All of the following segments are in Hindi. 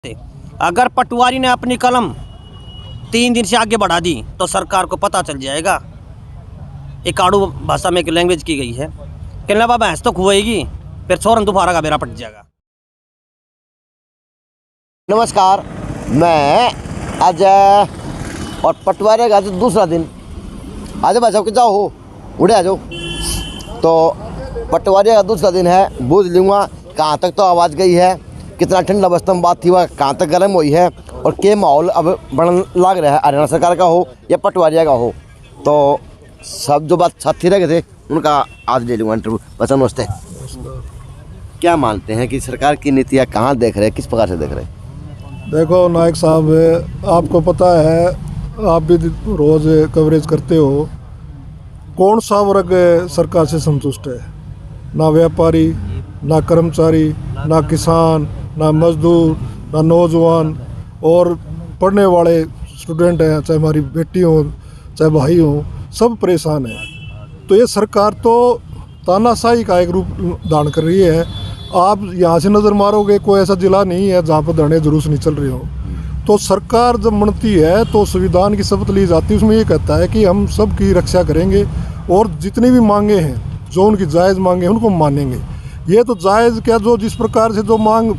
अगर पटवारी ने अपनी कलम 3 दिन से आगे बढ़ा दी तो सरकार को पता चल जाएगा। एक आड़ू भाषा में एक लैंग्वेज की गई है कि ना बाबा भैंस तो खुएगी फिर छोरन दोबारा का बेरा पट जाएगा। नमस्कार, मैं अजय और पटवारी का दूसरा दिन। आज भाई साहब के जाओ हो उड़े आ जाओ। तो पटवारी का दूसरा दिन है, बूझ लूँगा कहाँ तक तो आवाज़ गई है, कितना ठंडा बस्ता में बात थी वह कहाँ तक गर्म हुई है और के माहौल अब बढ़ने लग रहा है, हरियाणा सरकार का हो या पटवारिया का हो। तो सब जो बात साथी रह गए थे उनका आज ले लूँगा इंटरव्यू। बस नमस्ते। क्या मानते हैं कि सरकार की नीतियाँ कहाँ देख रहे हैं, किस प्रकार से देख रहे हैं? देखो नायक साहब, आपको पता है, आप भी रोज़ कवरेज करते हो, कौन सा वर्ग सरकार से संतुष्ट है? ना व्यापारी, ना कर्मचारी, ना किसान, ना मजदूर, ना नौजवान और पढ़ने वाले स्टूडेंट हैं, चाहे हमारी बेटी हो चाहे भाई हो, सब परेशान हैं। तो ये सरकार तो तानाशाही का एक रूप धारण कर रही है। आप यहाँ से नज़र मारोगे कोई ऐसा जिला नहीं है जहाँ पर धरने जुलूस नहीं चल रहे हो। तो सरकार जब बनती है तो संविधान की शपथ ली जाती है, उसमें ये कहता है कि हम सबकी रक्षा करेंगे और जितनी भी मांगे हैं, जो उनकी जायज़ मांगे हैं, उनको मानेंगे। ये तो जायज़ क्या, जो जिस प्रकार से जो मांग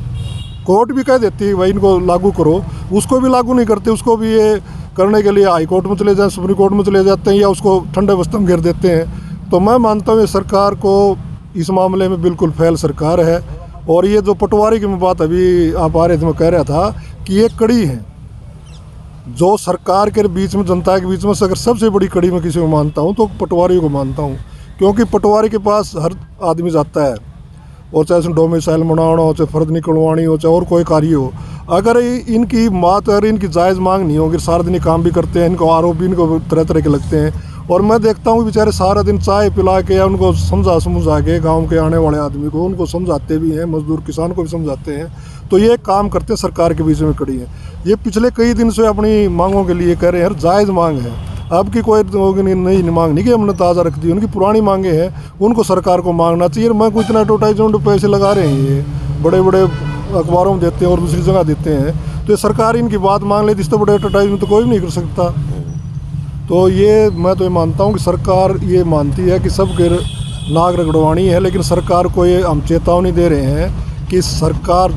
कोर्ट भी कह देती है भाई इनको लागू करो, उसको भी लागू नहीं करते। उसको भी ये करने के लिए हाई कोर्ट में चले जाए, सुप्रीम कोर्ट में चले जाते हैं या उसको ठंडे बस्ते में घेर देते हैं। तो मैं मानता हूँ ये सरकार को इस मामले में बिल्कुल फेल सरकार है। और ये जो पटवारी की बात अभी आप आ रहे थे, मैं कह रहा था कि ये कड़ी है जो सरकार के बीच में, जनता के बीच में अगर सबसे बड़ी कड़ी मैं किसी को मानता हूँ तो पटवारी को मानता हूँ। क्योंकि पटवारी के पास हर आदमी जाता है, और चाहे उसमें डोमिसाइल बनाना हो, चाहे फर्द निकलवानी हो, चाहे और कोई कार्य हो। अगर इनकी बात, अगर इनकी जायज़ मांग नहीं होगी, सार्वजनिक काम भी करते हैं, इनको आरोप भी इनको तरह तरह के लगते हैं। और मैं देखता हूँ बेचारे सारा दिन चाय पिला के या उनको समझा के गांव के आने वाले आदमी को उनको समझाते भी हैं, मजदूर किसान को भी समझाते हैं। तो ये काम करते हैं, सरकार के बीच में खड़ी है। ये पिछले कई दिन से अपनी मांगों के लिए कह रहे हैं, जायज़ मांग है। अब की कोई नई मांग नहीं कि हमने ताज़ा रख दी, उनकी पुरानी मांगे हैं, उनको सरकार को मांगना चाहिए। मैं कोई इतना एडवर्टाइजमेंट पैसे लगा रहे हैं, ये बड़े बड़े अखबारों में देते हैं और दूसरी जगह देते हैं। तो ये सरकार इनकी बात मांग लेती, इससे बड़े एडवर्टाइजमेंट तो कोई भी नहीं कर सकता। तो ये मैं तो ये मानता हूँ कि सरकार ये मानती है कि सबके नाक रगड़वानी है, लेकिन सरकार को ये हम चेतावनी दे रहे हैं कि सरकार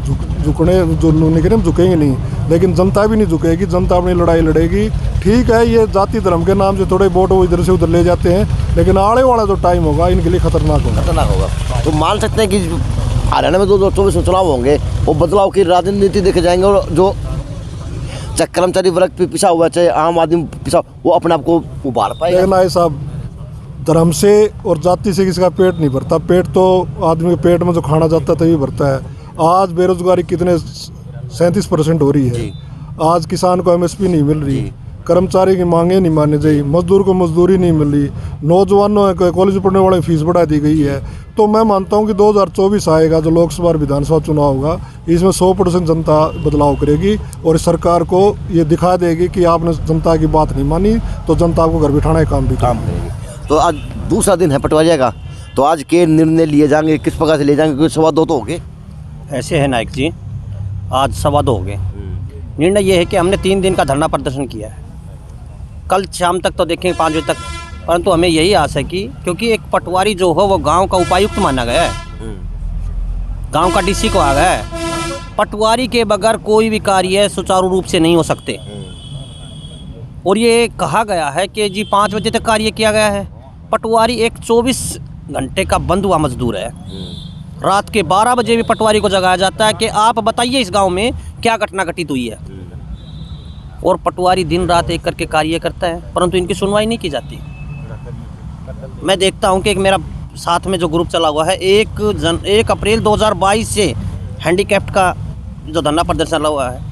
झुकने जो निकले झुकेंगे नहीं, लेकिन जनता भी नहीं झुकेगी। जनता अपनी लड़ाई लड़ेगी। ठीक है, ये जाति धर्म के नाम से थोड़े वोट वो इधर से उधर ले जाते हैं, लेकिन आने वाला जो टाइम होगा इनके लिए खतरनाक होगा। तो मान सकते हैं कि हरियाणा में जो 24 चुनाव होंगे वो बदलाव की राजनीति देखे जाएंगे, और जो चाहे कर्मचारी वर्ग पे पिछा हुआ, चाहे आम आदमी पिछा, वो अपने आप को उभार पाएगा। देखना है साहब, धर्म से और जाति से किसी का पेट नहीं भरता। पेट तो आदमी के पेट में जो खाना जाता है तभी भरता है। आज बेरोजगारी कितने 37% हो रही है। आज किसान को MSP नहीं मिल रही, कर्मचारी की मांगे नहीं मानी गई, मजदूर को मजदूरी नहीं मिल रही, नौजवानों कॉलेज पढ़ने वाले फीस बढ़ा दी गई है। तो मैं मानता हूँ कि 2024 आएगा जो लोकसभा और विधानसभा चुनाव होगा, इसमें 100% जनता बदलाव करेगी और सरकार को ये दिखा देगी कि आपने जनता की बात नहीं मानी तो जनता को घर बिठाने का काम करेगी। तो आज दूसरा दिन है पटवारिया का, तो आज के निर्णय लिए जाएंगे, किस प्रकार से ले जाएंगे? क्योंकि 2:15 तो हो गए। ऐसे है नायक जी, आज 2:15 हो गए। निर्णय ये है कि हमने 3 दिन का धरना प्रदर्शन किया है। कल शाम तक तो देखेंगे 5 बजे तक, परंतु हमें यही आस है कि क्योंकि एक पटवारी जो हो वो गांव का उपायुक्त माना गया है, गांव का DC को आ गया है। पटवारी के बगैर कोई भी कार्य सुचारू रूप से नहीं हो सकते। और ये कहा गया है कि जी 5 बजे तक कार्य किया गया है। पटवारी एक 24 घंटे का बंद हुआ मजदूर है। रात के 12 बजे भी पटवारी को जगाया जाता है कि आप बताइए इस गांव में क्या घटना घटित हुई है। और पटवारी दिन रात एक करके कार्य करता है, परंतु इनकी सुनवाई नहीं की जाती। मैं देखता हूं कि एक मेरा साथ में जो ग्रुप चला हुआ है, 1 अप्रैल 2022 से हैंडीकैप्ट का जो धरना प्रदर्शन चला हुआ है,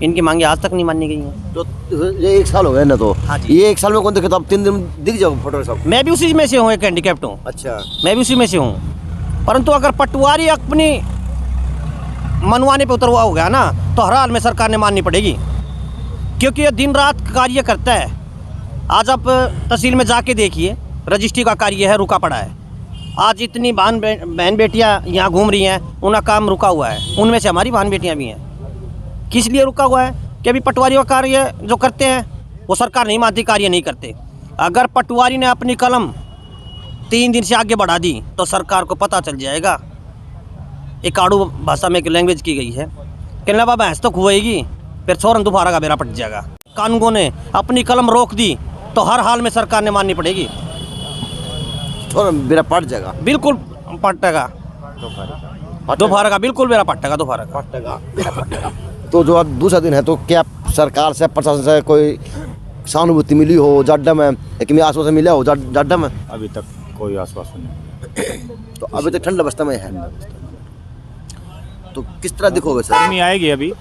इनकी मांगे आज तक नहीं मानी गई हैं। तो ये 1 साल हो गया ना, तो हाँ जी। ये 1 साल में कौन दिखे? तो आप 3 दिन दिख जाओ पटवारी साहब। मैं भी उसी में से हूँ, एक हैंडीकैप्ट हूँ। अच्छा, मैं भी उसी में से हूँ। परंतु अगर पटवारी अपनी मनवाने पे उतरवा हो गया ना, तो हर हाल में सरकार ने माननी पड़ेगी, क्योंकि ये दिन रात कार्य करता है। आज आप तहसील में जाके देखिए, रजिस्ट्री का कार्य है, रुका पड़ा है। आज इतनी बहन बेटियां यहाँ घूम रही हैं, उनका काम रुका हुआ है। उनमें से हमारी बहन बेटियां भी हैं। किस लिए रुका हुआ है कि अभी पटवारियों का कार्य जो करते हैं वो सरकार नहीं मानती, कार्य नहीं करते। अगर पटवारी ने अपनी कलम 3 दिन से आगे बढ़ा दी तो सरकार को पता चल जाएगा। एक आड़ू भाषा में एक लैंग्वेज की गई है कि ना बाबा भैंस तो खुएगी फिर छोरन दोबारा का बेरा पट जाएगा। कानूनों ने अपनी कलम रोक दी तो हर हाल में सरकार ने माननी पड़ेगी। थोड़ा मेरा पट जाएगा, बिल्कुल पटेगा दोबारा का, बिल्कुल मेरा पटेगा दोबारा का। तो जो आज दूसरा दिन है तो क्या सरकार से प्रशासन से कोई सहानुभूति मिली हो जाड्डा में, एक में आश्वासन मिला हो जाड्डा में? अभी तक कोई आश्वासन नहीं। तो अभी तक ठंड अवस्था में है, तो किस तरह दिखोगे सर? गर्मी आएगी अभी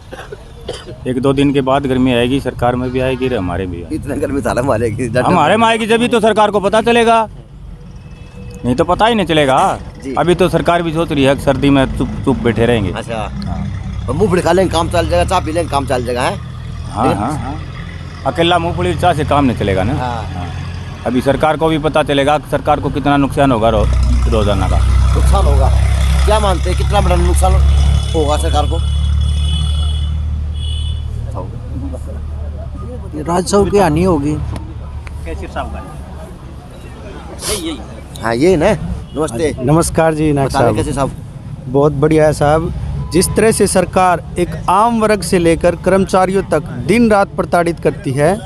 1-2 दिन के बाद गर्मी आएगी, सरकार में भी आएगी और हमारे भी आएगी। इतना गर्मी थाला में आएगी, हमारे में आएगी जब तो सरकार को पता चलेगा, नहीं तो पता ही नहीं चलेगा। अभी तो सरकार भी सोच रही है सर्दी में चुप बैठे रहेंगे। अच्छा, तो मूंगफली खा लेंगे काम चल जाएगा, चाय पी लेंगे काम चल जाएगा है? हाँ, अकेला मूंगफली चाय से काम नहीं चलेगा ना। हाँ। अभी सरकार को भी पता चलेगा कि सरकार को कितना नुकसान होगा रोजाना का। नुकसान होगा, क्या मानते हैं कितना बड़ा नुकसान होगा सरकार को? राजस्व की हानि होगी। हाँ ये ना, नमस्ते। नमस्कार जी नायक बताइए साहब। कैसे साहब? बहुत बढ़िया है साहब। जिस तरह से सरकार एक आम वर्ग से लेकर कर्मचारियों तक दिन रात प्रताड़ित करती है,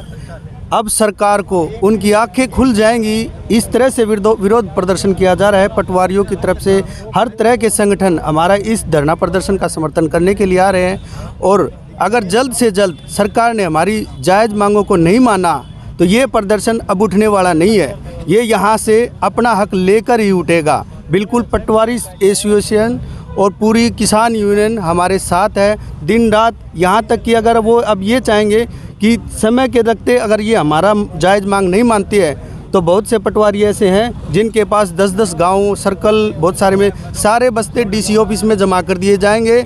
अब सरकार को उनकी आंखें खुल जाएंगी। इस तरह से विरोध प्रदर्शन किया जा रहा है पटवारियों की तरफ से। हर तरह के संगठन हमारा इस धरना प्रदर्शन का समर्थन करने के लिए आ रहे हैं। और अगर जल्द से जल्द सरकार ने हमारी जायज़ मांगों को नहीं माना तो ये प्रदर्शन अब उठने वाला नहीं है। ये यहाँ से अपना हक लेकर ही उठेगा। बिल्कुल पटवारी एसोसिएशन और पूरी किसान यूनियन हमारे साथ है दिन रात। यहाँ तक कि अगर वो अब ये चाहेंगे कि समय के रखते अगर ये हमारा जायज़ मांग नहीं मानती है तो बहुत से पटवारी ऐसे हैं जिनके पास 10-10 गांव सर्कल बहुत सारे में सारे बस्ते डीसी ऑफिस में जमा कर दिए जाएंगे।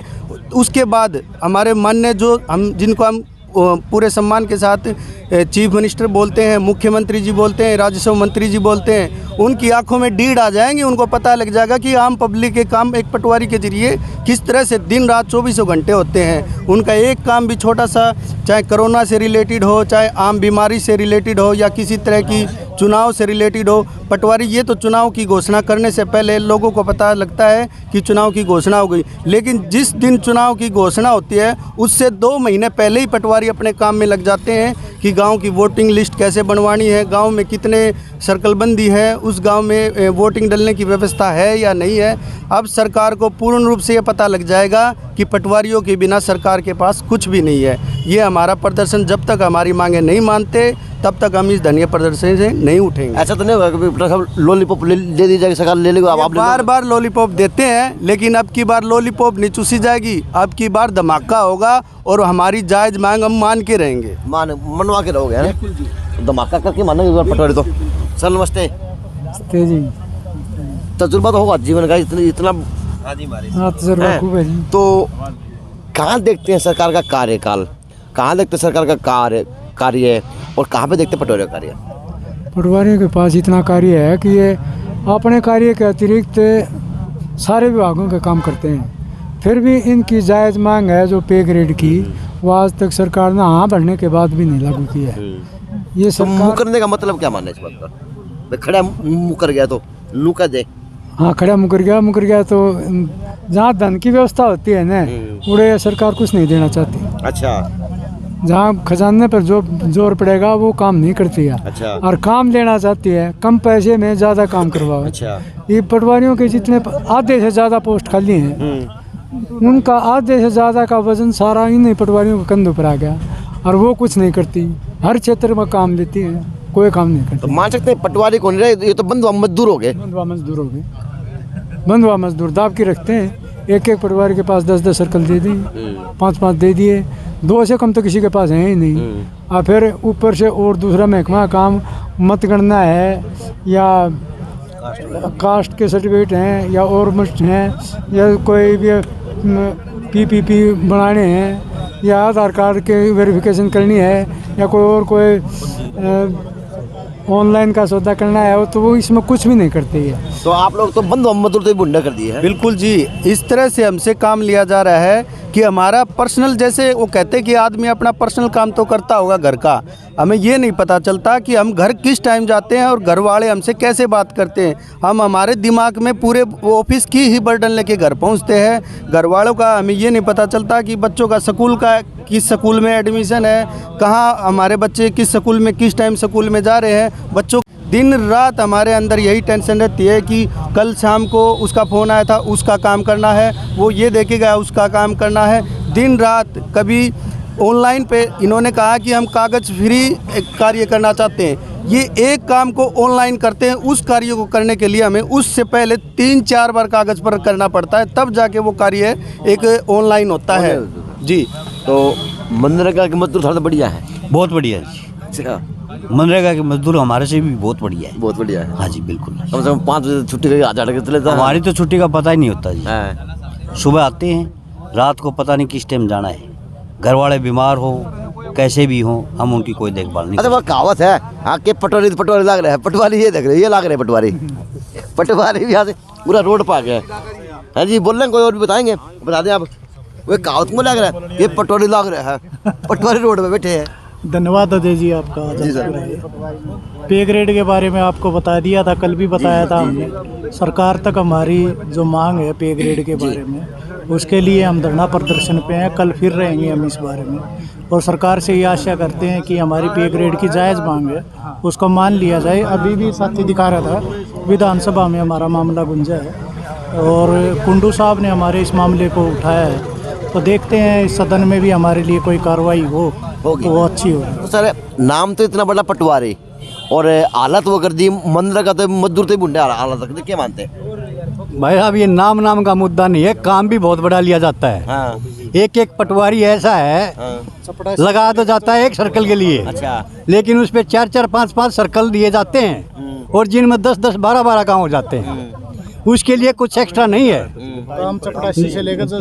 उसके बाद हमारे माननीय जो हम जिनको हम पूरे सम्मान के साथ चीफ मिनिस्टर बोलते हैं, मुख्यमंत्री जी बोलते हैं, राजस्व मंत्री जी बोलते हैं, उनकी आंखों में डीड आ जाएंगे। उनको पता लग जाएगा कि आम पब्लिक के काम एक पटवारी के जरिए किस तरह से दिन रात 24 घंटे होते हैं। उनका एक काम भी छोटा सा, चाहे कोरोना से रिलेटेड हो, चाहे आम बीमारी से रिलेटेड हो या किसी तरह की चुनाव से रिलेटेड हो, पटवारी ये तो चुनाव की घोषणा करने से पहले लोगों को पता लगता है कि चुनाव की घोषणा हो गई, लेकिन जिस दिन चुनाव की घोषणा होती है उससे 2 महीने पहले ही पटवारी अपने काम में लग जाते हैं कि गांव की वोटिंग लिस्ट कैसे बनवानी है, गांव में कितने सर्कलबंदी है, उस गांव में वोटिंग डलने की व्यवस्था है या नहीं है। अब सरकार को पूर्ण रूप से ये पता लग जाएगा कि पटवारियों के बिना सरकार के पास कुछ भी नहीं है। ये हमारा प्रदर्शन जब तक हमारी मांगें नहीं मानते तब तक हम इस धरने प्रदर्शन से नहीं उठेंगे। ऐसा तो नहीं होगा कि लॉलीपॉप ले दी जाएगी, सरकार ले लेगी, आप बार बार लॉलीपॉप देते हैं, लेकिन अब की बार लॉलीपॉप नहीं चूसी जाएगी। अब की बार धमाका होगा और हमारी जायज़ मांग हम मान के रहेंगे, मनवा के रहोगे है? धमाका करके मानेंगे पटवारी तो। सर नमस्ते जी। तजुर्बा तो होगा जीवन का इतना तजुर्बा खूब है जी। तो कहाँ देखते हैं सरकार का कार्यकाल, कहाँ देखते हैं सरकार का कार्य और कहाँ पे देखते हैं पटवारी का कार्य? पटवारियों के पास इतना कार्य है कि ये अपने कार्य के अतिरिक्त सारे विभागों के काम करते हैं। फिर भी इनकी जायज़ मांग है जो पे ग्रेड की, वो आज तक सरकार ने हाँ बढ़ने के बाद भी नहीं लागू की है। ये तो सरकार मुकरने का मतलब क्या मानना है इस बात का? भाई खड़ा मुकर गया तो नूका दे। हाँ खड़ा मुकर गया तो जहाँ धन की व्यवस्था होती है ना, उड़े सरकार कुछ नहीं देना चाहती। अच्छा, जहाँ खजाने पर जो जोर पड़ेगा वो काम नहीं करती है। अच्छा। और काम लेना चाहती है कम पैसे में ज़्यादा काम करवाओ। अच्छा। ये पटवारियों के जितने आधे से ज़्यादा पोस्ट खाली हैं, उनका आधे से ज़्यादा का वजन सारा इन पटवारियों के कंधों पर आ गया और वो कुछ नहीं करती। हर क्षेत्र में काम लेती है, कोई काम नहीं करती। तो मान सकते हैं पटवारी कौन रहे, ये तो बंधुआ मजदूर हो गए। बंधुआ मजदूर हो गए, बंधुआ मजदूर दाब के रखते हैं। एक पटवारी के पास 10-10 सर्कल दे दी, 5-5 दे दिए, 2 से कम तो किसी के पास है ही नहीं। और फिर ऊपर से और दूसरा महकमा काम मतगणना है या कास्ट के सर्टिफिकेट हैं या और मस्ट हैं या कोई भी PPP बनाने हैं या आधार कार्ड के वेरिफिकेशन करनी है या कोई ऑनलाइन का सौदा करना है, तो वो इसमें कुछ भी नहीं करती है। तो आप लोग तो बंधुआ मजदूर तो बुंडा कर दिए हैं। बिल्कुल जी, इस तरह से हमसे काम लिया जा रहा है कि हमारा पर्सनल, जैसे वो कहते हैं कि आदमी अपना पर्सनल काम तो करता होगा घर का, हमें ये नहीं पता चलता कि हम घर किस टाइम जाते हैं और घर वाले हमसे कैसे बात करते हैं। हम हमारे दिमाग में पूरे ऑफिस की ही बर्डन लेके घर पहुंचते हैं। घर वालों का हमें ये नहीं पता चलता कि बच्चों का स्कूल का किस स्कूल में एडमिशन है, कहाँ हमारे बच्चे किस स्कूल में किस टाइम स्कूल में जा रहे हैं। बच्चों दिन रात हमारे अंदर यही टेंशन रहती है कि कल शाम को उसका फ़ोन आया था, उसका काम करना है, वो ये देखे गया, उसका काम करना है। दिन रात कभी ऑनलाइन पे इन्होंने कहा कि हम कागज़ फ्री कार्य करना चाहते हैं। ये एक काम को ऑनलाइन करते हैं, उस कार्य को करने के लिए हमें उससे पहले 3-4 बार कागज़ पर करना पड़ता है, तब जाके वो कार्य एक ऑनलाइन होता है जी। तो मनरेगा की मजदूर थोड़ा बढ़िया है। बहुत बढ़िया है जी। अच्छा, मनरेगा के मजदूर हमारे से भी बहुत बढ़िया है। बहुत बढ़िया है। हाँ जी बिल्कुल। कम से कम 5 बजे छुट्टी करके आ जाने के चले जाओ। हमारी तो छुट्टी का पता ही नहीं होता जी। हाँ। सुबह आते हैं, रात को पता नहीं किस टाइम जाना है। घर वाले बीमार हो कैसे भी हो, हम उनकी कोई देखभाल नहीं अच्छा, वो कहावत है हाँ कि पटवारी लग रहे हैं, पटवारी ये देख रहे हैं, ये लग रहे हैं पटवारी। पटवारी भी यहाँ से पूरा रोड पर आ गया है। हाँ जी, बोल रहे हैं, कोई और भी बताएंगे, बता दें आप। वो कहावत में लग रहा है ये पटवारी लग रहा है, पटवारी रोड पे बैठे हैं। धन्यवाद अजय जी आपका। जी सर। पे ग्रेड के बारे में आपको बता दिया था, कल भी बताया था हमने। सरकार तक हमारी जो मांग है पे ग्रेड के बारे में, उसके लिए हम धरना प्रदर्शन पे हैं। कल फिर रहेंगे हम इस बारे में, और सरकार से ये आशा करते हैं कि हमारी पे ग्रेड की जायज़ मांग है उसको मान लिया जाए। अभी भी साथी दिखा रहा था विधानसभा में हमारा मामला गुंजा है और कुंडू साहब ने हमारे इस मामले को उठाया है, तो देखते हैं इस सदन में भी हमारे लिए कोई कार्रवाई हो तो वो अच्छी हो। तो सर, नाम तो इतना बड़ा पटवारी और हालत वो कर दी मनरेगा, तो मजदूर तो बुंडे हालत रख दी, क्या मानते हैं भाई साहब? ये नाम का मुद्दा नहीं है, काम भी बहुत बड़ा लिया जाता है। हाँ। एक पटवारी ऐसा है, हाँ। लगा तो जाता है एक सर्कल के लिए, अच्छा। लेकिन उस पे 4-4, 5-5 सर्कल दिए जाते हैं और जिनमें 10-10, 12-12 काम हो जाते हैं। उसके लिए कुछ एक्स्ट्रा नहीं है। काम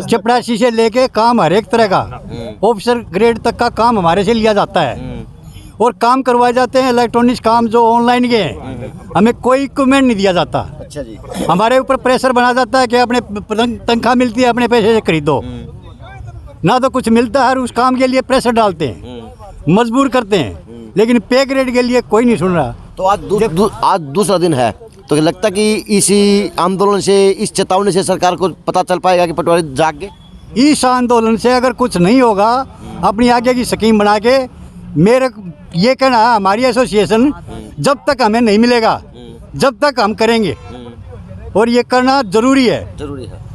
चपरासी से लेके काम हर एक तरह का ऑफिसर ग्रेड तक का काम हमारे से लिया जाता है और काम करवाए जाते हैं। इलेक्ट्रॉनिक्स काम जो ऑनलाइन के हैं, हमें कोई इक्विपमेंट नहीं दिया जाता। अच्छा जी। हमारे ऊपर प्रेशर बना जाता है कि अपने तनख्वाह मिलती है, अपने पैसे से खरीदो। ना तो कुछ मिलता है और उस काम के लिए प्रेशर डालते हैं, मजबूर करते हैं, लेकिन पे ग्रेड के लिए कोई नहीं सुन रहा। तो आज दूसरा दिन है, तो लगता कि इसी आंदोलन से, इस चेतावनी से सरकार को पता चल पाएगा कि पटवारी जाग गए। इस आंदोलन से अगर कुछ नहीं होगा, अपनी आगे की स्कीम बना के, मेरे ये कहना है हमारी एसोसिएशन जब तक हमें नहीं मिलेगा जब तक हम करेंगे, और ये करना जरूरी है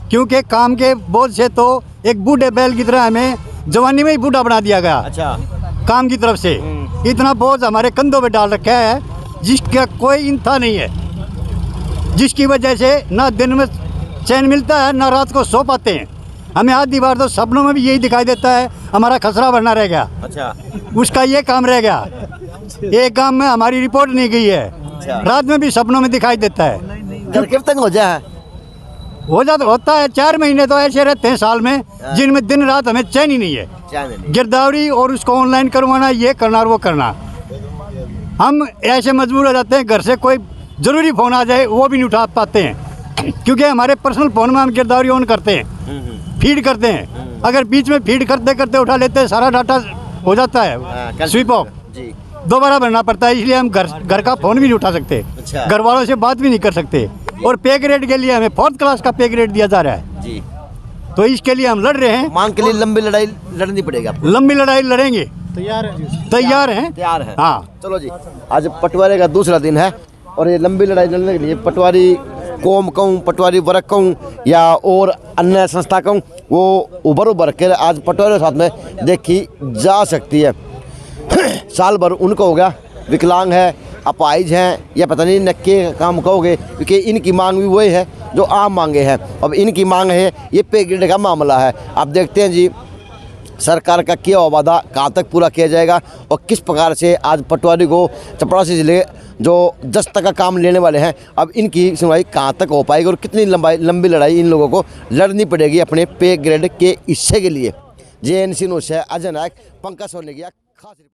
क्योंकि काम के बोझ से तो एक बूढ़े बैल की तरह हमें जवानी में ही बूढ़ा बना दिया गया। अच्छा। काम की तरफ से इतना बोझ हमारे कंधों पे डाल रखा है जिसका कोई इंतहा नहीं है, जिसकी वजह से ना दिन में चैन मिलता है ना रात को सो पाते हैं। हमें आधी बार तो सपनों में भी यही दिखाई देता है हमारा खसरा भरना रह गया। अच्छा। उसका ये काम रह गया, एक काम में हमारी रिपोर्ट नहीं गई है। अच्छा। रात में भी सपनों में दिखाई देता है। घर कब तक हो जाए? होता है 4 महीने तो ऐसे रहते हैं साल में, जिनमें दिन रात हमें चैन ही नहीं है। गिरदावरी और उसको ऑनलाइन करवाना, ये करना और वो करना, हम ऐसे मजबूर हो जाते हैं। घर से कोई ज़रूरी फ़ोन आ जाए वो भी नहीं उठा पाते हैं, क्योंकि हमारे पर्सनल फ़ोन में हम गिरदावरी ऑन करते हैं, फीड करते हैं। अगर बीच में फीड करते करते उठा लेते हैं, सारा डाटा हो जाता है स्विप ऑफ, दोबारा भरना पड़ता है। इसलिए हम घर का फ़ोन भी नहीं उठा सकते, घर वालों से बात भी नहीं कर सकते। और पे ग्रेड के लिए हमें 4th क्लास का पे ग्रेड दिया जा रहा है जी। तो इसके लिए हम लड़ रहे हैं। मांग के लिए लंबी लड़ाई लड़नी पड़ेगी आपको। लंबी लड़ाई लड़ेंगे, तैयार हैं। तैयार हैं। हाँ, चलो जी, आज पटवारी का दूसरा दिन है और ये लंबी लड़ाई लड़ने के लिए पटवारी कौम कहूँ, पटवारी वर्ग कहूँ या और अन्य संस्था कहूँ, वो उभर कर आज पटवारी के साथ में देखी जा सकती है। साल भर उनको हो गया, विकलांग है, अपाहिज हैं या पता नहीं नक्के काम कहोगे, क्योंकि इनकी मांग भी वही है जो आम मांगे हैं। अब इनकी मांग है, ये पे ग्रेड का मामला है। अब देखते हैं जी सरकार का किया हुआ वादा कहाँ तक पूरा किया जाएगा और किस प्रकार से आज पटवारी को चपरासी जिले जो 10 तक का काम लेने वाले हैं, अब इनकी सुनवाई कहाँ तक हो पाएगी और कितनी लंबी लड़ाई इन लोगों को लड़नी पड़ेगी अपने पे ग्रेड के हिस्से के लिए। JNC न्यूज़ से अजय नायक, पंकज सोनेगिया, खास।